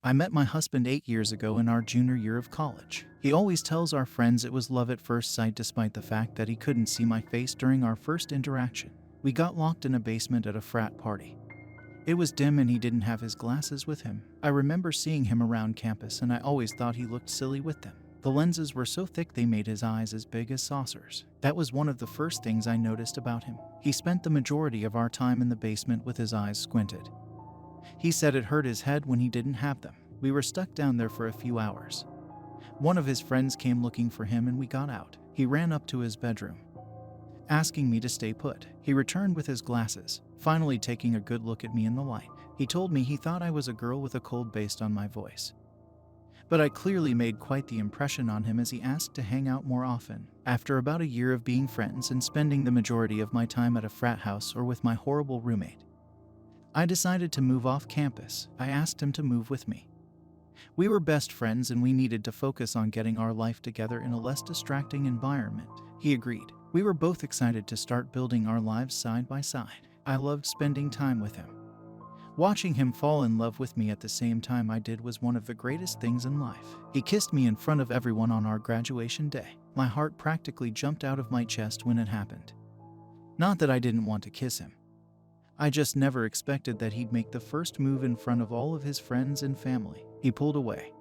I met my husband 8 years ago in our junior year of college. He always tells our friends it was love at first sight despite the fact that he couldn't see my face during our first interaction. We got locked in a basement at a frat party. It was dim and he didn't have his glasses with him. I remember seeing him around campus and I always thought he looked silly with them. The lenses were so thick they made his eyes as big as saucers. That was one of the first things I noticed about him. He spent the majority of our time in the basement with his eyes squinted. He said it hurt his head when he didn't have them. We were stuck down there for a few hours. One of his friends came looking for him and we got out. He ran up to his bedroom, asking me to stay put. He returned with his glasses, finally taking a good look at me in the light. He told me he thought I was a girl with a cold based on my voice. But I clearly made quite the impression on him as he asked to hang out more often. After about a year of being friends and spending the majority of my time at a frat house or with my horrible roommate, I decided to move off campus. I asked him to move with me. We were best friends and we needed to focus on getting our life together in a less distracting environment. He agreed. We were both excited to start building our lives side by side. I loved spending time with him. Watching him fall in love with me at the same time I did was one of the greatest things in life. He kissed me in front of everyone on our graduation day. My heart practically jumped out of my chest when it happened. Not that I didn't want to kiss him. I just never expected that he'd make the first move in front of all of his friends and family. He pulled away,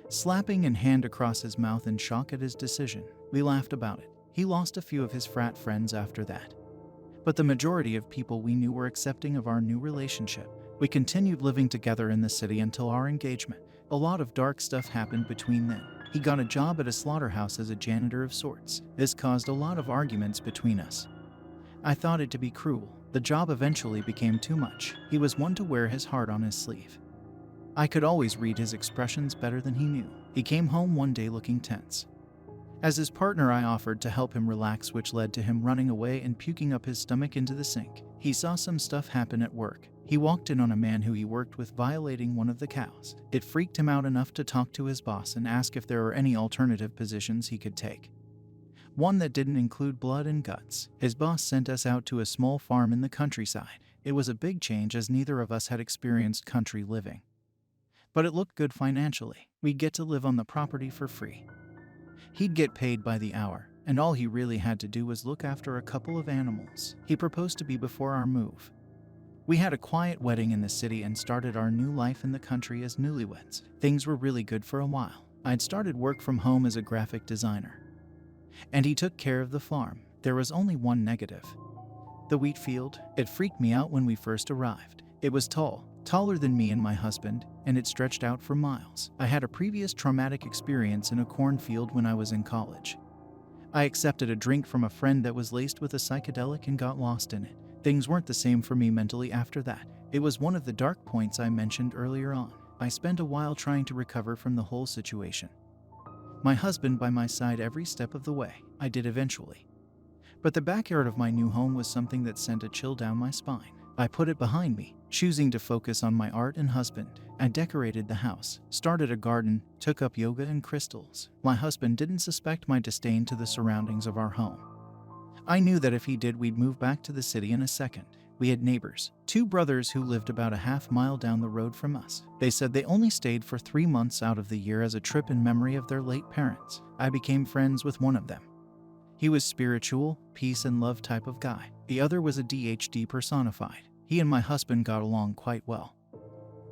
slapping a hand across his mouth in shock at his decision. We laughed about it. He lost a few of his frat friends after that, but the majority of people we knew were accepting of our new relationship. We continued living together in the city until our engagement. A lot of dark stuff happened between then. He got a job at a slaughterhouse as a janitor of sorts. This caused a lot of arguments between us. I thought it to be cruel. The job eventually became too much. He was one to wear his heart on his sleeve. I could always read his expressions better than he knew. He came home one day looking tense. As his partner, I offered to help him relax, which led to him running away and puking up his stomach into the sink. He saw some stuff happen at work. He walked in on a man who he worked with violating one of the cows. It freaked him out enough to talk to his boss and ask if there were any alternative positions he could take, one that didn't include blood and guts. His boss sent us out to a small farm in the countryside. It was a big change as neither of us had experienced country living, but it looked good financially. We'd get to live on the property for free. He'd get paid by the hour, and all he really had to do was look after a couple of animals. He proposed to me before our move. We had a quiet wedding in the city and started our new life in the country as newlyweds. Things were really good for a while. I'd started work from home as a graphic designer, and he took care of the farm. There was only one negative: the wheat field. It freaked me out when we first arrived. It was tall, taller than me and my husband, and it stretched out for miles. I had a previous traumatic experience in a cornfield when I was in college. I accepted a drink from a friend that was laced with a psychedelic and got lost in it. Things weren't the same for me mentally after that. It was one of the dark points I mentioned earlier on. I spent a while trying to recover from the whole situation, my husband by my side every step of the way. I did eventually. But the backyard of my new home was something that sent a chill down my spine. I put it behind me, choosing to focus on my art and husband. I decorated the house, started a garden, took up yoga and crystals. My husband didn't suspect my disdain to the surroundings of our home. I knew that if he did, we'd move back to the city in a second. We had neighbors, two brothers who lived about a half-mile down the road from us. They said they only stayed for 3 months out of the year as a trip in memory of their late parents. I became friends with one of them. He was spiritual, peace and love type of guy. The other was a DHD personified. He and my husband got along quite well.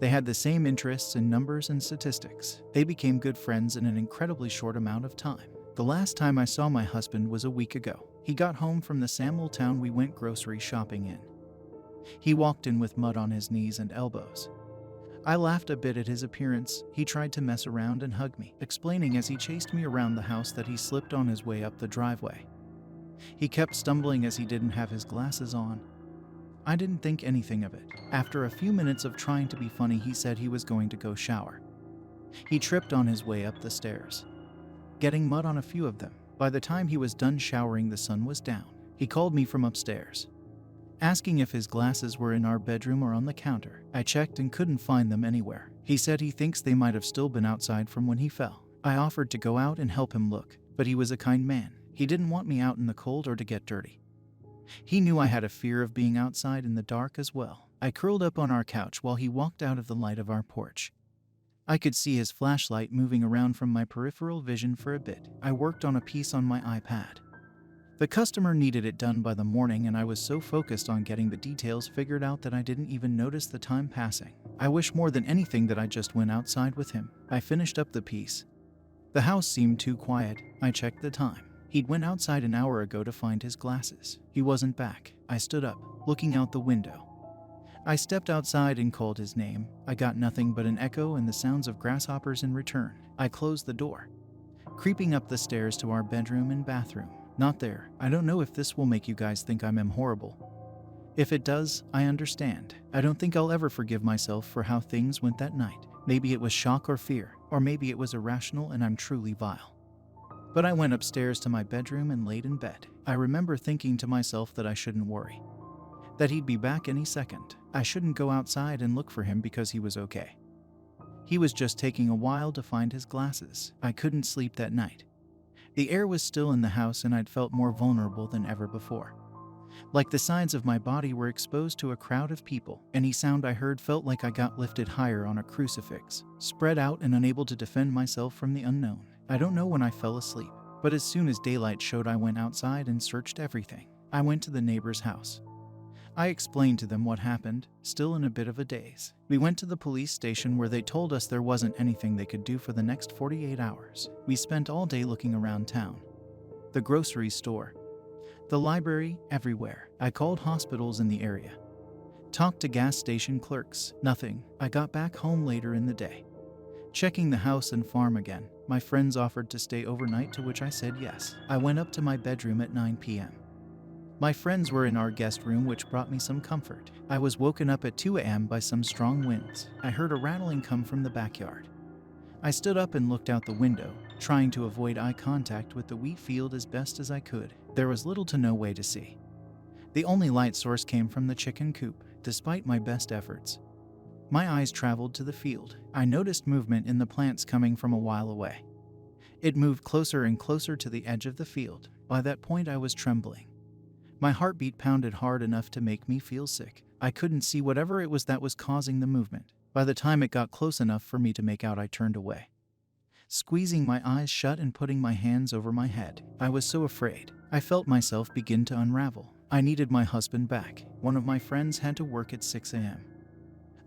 They had the same interests in numbers and statistics. They became good friends in an incredibly short amount of time. The last time I saw my husband was a week ago. He got home from the Samuel town we went grocery shopping in. He walked in with mud on his knees and elbows. I laughed a bit at his appearance. He tried to mess around and hug me, explaining as he chased me around the house that he slipped on his way up the driveway. He kept stumbling as he didn't have his glasses on. I didn't think anything of it. After a few minutes of trying to be funny, he said he was going to go shower. He tripped on his way up the stairs, getting mud on a few of them. By the time he was done showering, the sun was down. He called me from upstairs, asking if his glasses were in our bedroom or on the counter. I checked and couldn't find them anywhere. He said he thinks they might have still been outside from when he fell. I offered to go out and help him look, but he was a kind man. He didn't want me out in the cold or to get dirty. He knew I had a fear of being outside in the dark as well. I curled up on our couch while he walked out of the light of our porch, I could see his flashlight moving around from my peripheral vision for a bit. I worked on a piece on my iPad. The customer needed it done by the morning, and I was so focused on getting the details figured out that I didn't even notice the time passing. I wish more than anything that I just went outside with him. I finished up the piece. The house seemed too quiet. I checked the time. He'd went outside an hour ago to find his glasses. He wasn't back. I stood up, looking out the window. I stepped outside and called his name. I got nothing but an echo and the sounds of grasshoppers in return. I closed the door, creeping up the stairs to our bedroom and bathroom. Not there. I don't know if this will make you guys think I'm horrible. If it does, I understand. I don't think I'll ever forgive myself for how things went that night. Maybe it was shock or fear, or maybe it was irrational and I'm truly vile. But I went upstairs to my bedroom and laid in bed. I remember thinking to myself that I shouldn't worry, that he'd be back any second. I shouldn't go outside and look for him because he was okay. He was just taking a while to find his glasses. I couldn't sleep that night. The air was still in the house and I'd felt more vulnerable than ever before. Like the sides of my body were exposed to a crowd of people. Any sound I heard felt like I got lifted higher on a crucifix, spread out and unable to defend myself from the unknown. I don't know when I fell asleep, but as soon as daylight showed, I went outside and searched everything. I went to the neighbor's house. I explained to them what happened, still in a bit of a daze. We went to the police station where they told us there wasn't anything they could do for the next 48 hours. We spent all day looking around town, the grocery store, the library, everywhere. I called hospitals in the area, talked to gas station clerks. Nothing. I got back home later in the day, checking the house and farm again. My friends offered to stay overnight, to which I said yes. I went up to my bedroom at 9 p.m. My friends were in our guest room, which brought me some comfort. I was woken up at 2 a.m. by some strong winds. I heard a rattling come from the backyard. I stood up and looked out the window, trying to avoid eye contact with the wheat field as best as I could. There was little to no way to see. The only light source came from the chicken coop. Despite my best efforts, my eyes traveled to the field. I noticed movement in the plants coming from a while away. It moved closer and closer to the edge of the field. By that point, I was trembling. My heartbeat pounded hard enough to make me feel sick. I couldn't see whatever it was that was causing the movement. By the time it got close enough for me to make out, I turned away, squeezing my eyes shut and putting my hands over my head. I was so afraid. I felt myself begin to unravel. I needed my husband back. One of my friends had to work at 6 a.m.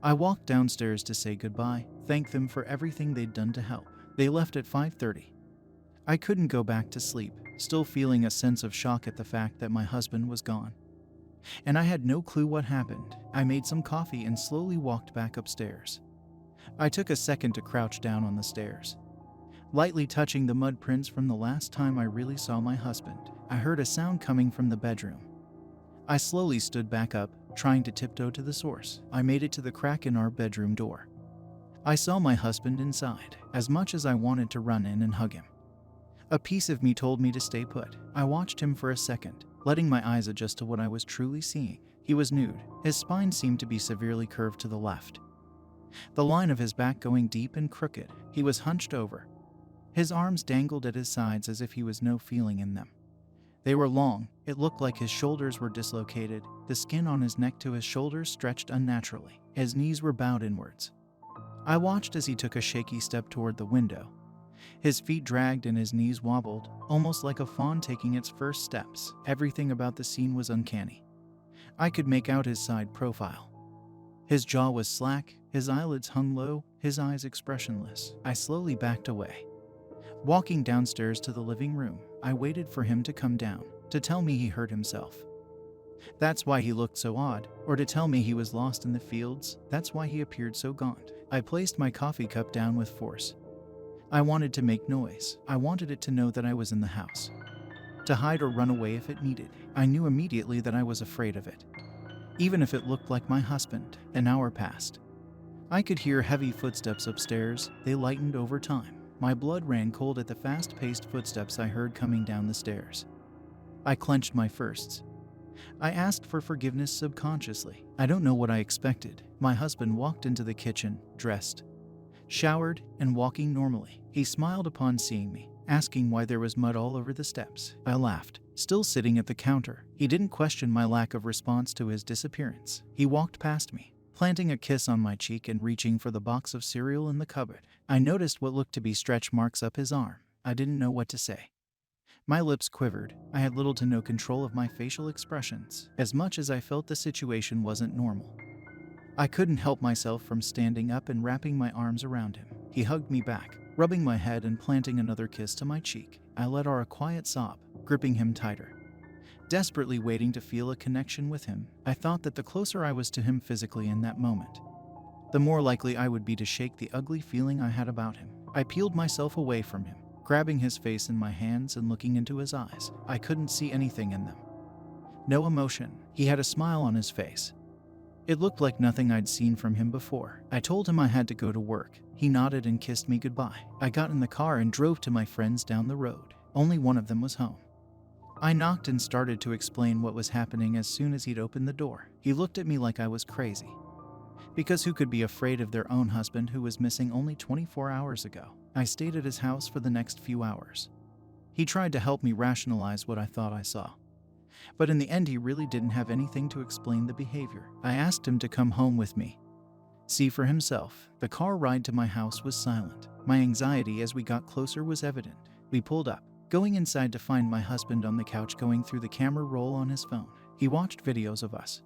I walked downstairs to say goodbye, thank them for everything they'd done to help. They left at 5:30. I couldn't go back to sleep, still feeling a sense of shock at the fact that my husband was gone. And I had no clue what happened. I made some coffee and slowly walked back upstairs. I took a second to crouch down on the stairs, lightly touching the mud prints from the last time I really saw my husband. I heard a sound coming from the bedroom. I slowly stood back up, trying to tiptoe to the source. I made it to the crack in our bedroom door. I saw my husband inside. As much as I wanted to run in and hug him, a piece of me told me to stay put. I watched him for a second, letting my eyes adjust to what I was truly seeing. He was nude. His spine seemed to be severely curved to the left, the line of his back going deep and crooked. He was hunched over. His arms dangled at his sides as if he was no feeling in them. They were long. It looked like his shoulders were dislocated. The skin on his neck to his shoulders stretched unnaturally. His knees were bowed inwards. I watched as he took a shaky step toward the window. His feet dragged and his knees wobbled, almost like a fawn taking its first steps. Everything about the scene was uncanny. I could make out his side profile. His jaw was slack, his eyelids hung low, his eyes expressionless. I slowly backed away. Walking downstairs to the living room, I waited for him to come down, to tell me he hurt himself. That's why he looked so odd, or to tell me he was lost in the fields. That's why he appeared so gaunt. I placed my coffee cup down with force. I wanted to make noise. I wanted it to know that I was in the house, to hide or run away if it needed. I knew immediately that I was afraid of it, even if it looked like my husband. An hour passed. I could hear heavy footsteps upstairs. They lightened over time. My blood ran cold at the fast-paced footsteps I heard coming down the stairs. I clenched my fists. I asked for forgiveness subconsciously. I don't know what I expected. My husband walked into the kitchen, dressed, showered, and walking normally. He smiled upon seeing me, asking why there was mud all over the steps. I laughed, still sitting at the counter. He didn't question my lack of response to his disappearance. He walked past me, planting a kiss on my cheek and reaching for the box of cereal in the cupboard. I noticed what looked to be stretch marks up his arm. I didn't know what to say. My lips quivered. I had little to no control of my facial expressions, as much as I felt the situation wasn't normal. I couldn't help myself from standing up and wrapping my arms around him. He hugged me back, rubbing my head and planting another kiss to my cheek. I let out a quiet sob, gripping him tighter, desperately waiting to feel a connection with him. I thought that the closer I was to him physically in that moment, the more likely I would be to shake the ugly feeling I had about him. I peeled myself away from him, grabbing his face in my hands and looking into his eyes. I couldn't see anything in them. No emotion. He had a smile on his face. It looked like nothing I'd seen from him before. I told him I had to go to work. He nodded and kissed me goodbye. I got in the car and drove to my friends down the road. Only one of them was home. I knocked and started to explain what was happening as soon as he'd opened the door. He looked at me like I was crazy. Because who could be afraid of their own husband who was missing only 24 hours ago? I stayed at his house for the next few hours. He tried to help me rationalize what I thought I saw. But in the end, he really didn't have anything to explain the behavior. I asked him to come home with me, see for himself. The car ride to my house was silent. My anxiety as we got closer was evident. We pulled up, going inside to find my husband on the couch going through the camera roll on his phone. He watched videos of us.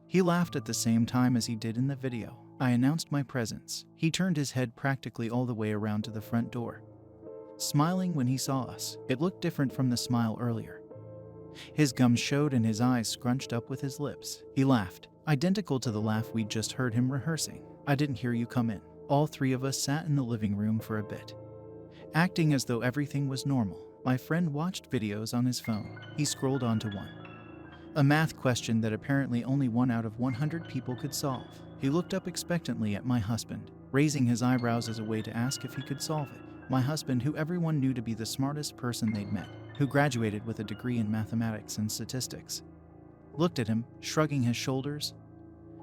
He laughed at the same time as he did in the video. I announced my presence. He turned his head practically all the way around to the front door, smiling when he saw us. It looked different from the smile earlier. His gums showed and his eyes scrunched up with his lips. He laughed, identical to the laugh we'd just heard him rehearsing. I didn't hear you come in. All three of us sat in the living room for a bit, acting as though everything was normal. My friend watched videos on his phone. He scrolled onto one, a math question that apparently only 1 out of 100 people could solve. He looked up expectantly at my husband, raising his eyebrows as a way to ask if he could solve it. My husband, who everyone knew to be the smartest person they'd met, who graduated with a degree in mathematics and statistics, looked at him, shrugging his shoulders,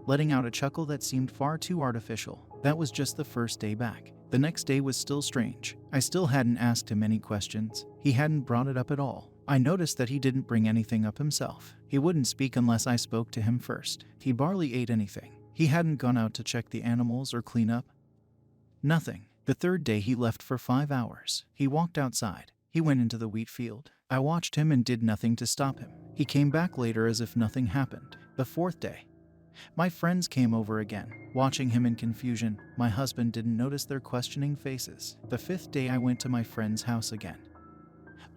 letting out a chuckle that seemed far too artificial. That was just the first day back. The next day was still strange. I still hadn't asked him any questions. He hadn't brought it up at all. I noticed that he didn't bring anything up himself. He wouldn't speak unless I spoke to him first. He barely ate anything. He hadn't gone out to check the animals or clean up. Nothing. The third day he left for 5 hours. He walked outside. He went into the wheat field. I watched him and did nothing to stop him. He came back later as if nothing happened. The fourth day, my friends came over again, watching him in confusion. My husband didn't notice their questioning faces. The fifth day I went to my friend's house again.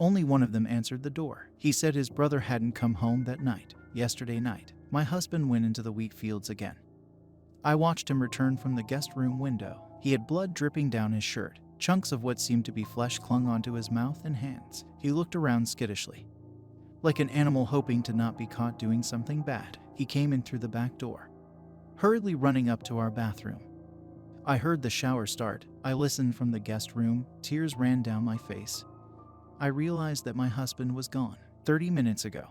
Only one of them answered the door. He said his brother hadn't come home that night. Yesterday night, my husband went into the wheat fields again. I watched him return from the guest room window. He had blood dripping down his shirt. Chunks of what seemed to be flesh clung onto his mouth and hands. He looked around skittishly, like an animal hoping to not be caught doing something bad. He came in through the back door, hurriedly running up to our bathroom. I heard the shower start. I listened from the guest room. Tears ran down my face. I realized that my husband was gone 30 minutes ago.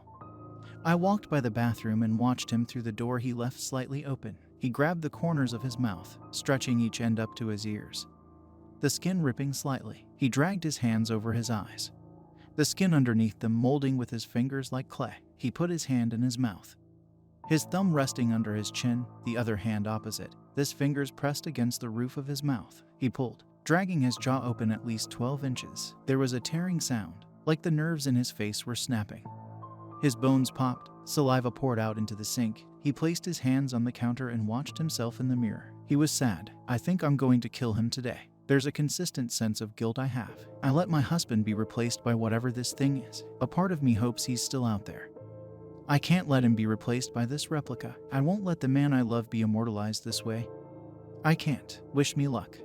I walked by the bathroom and watched him through the door he left slightly open. He grabbed the corners of his mouth, stretching each end up to his ears, the skin ripping slightly. He dragged his hands over his eyes, the skin underneath them molding with his fingers like clay. He put his hand in his mouth, his thumb resting under his chin, the other hand opposite, his fingers pressed against the roof of his mouth. He pulled, dragging his jaw open at least 12 inches. There was a tearing sound, like the nerves in his face were snapping. His bones popped, saliva poured out into the sink. He placed his hands on the counter and watched himself in the mirror. He was sad. I think I'm going to kill him today. There's a consistent sense of guilt I have. I let my husband be replaced by whatever this thing is. A part of me hopes he's still out there. I can't let him be replaced by this replica. I won't let the man I love be immortalized this way. I can't. Wish me luck.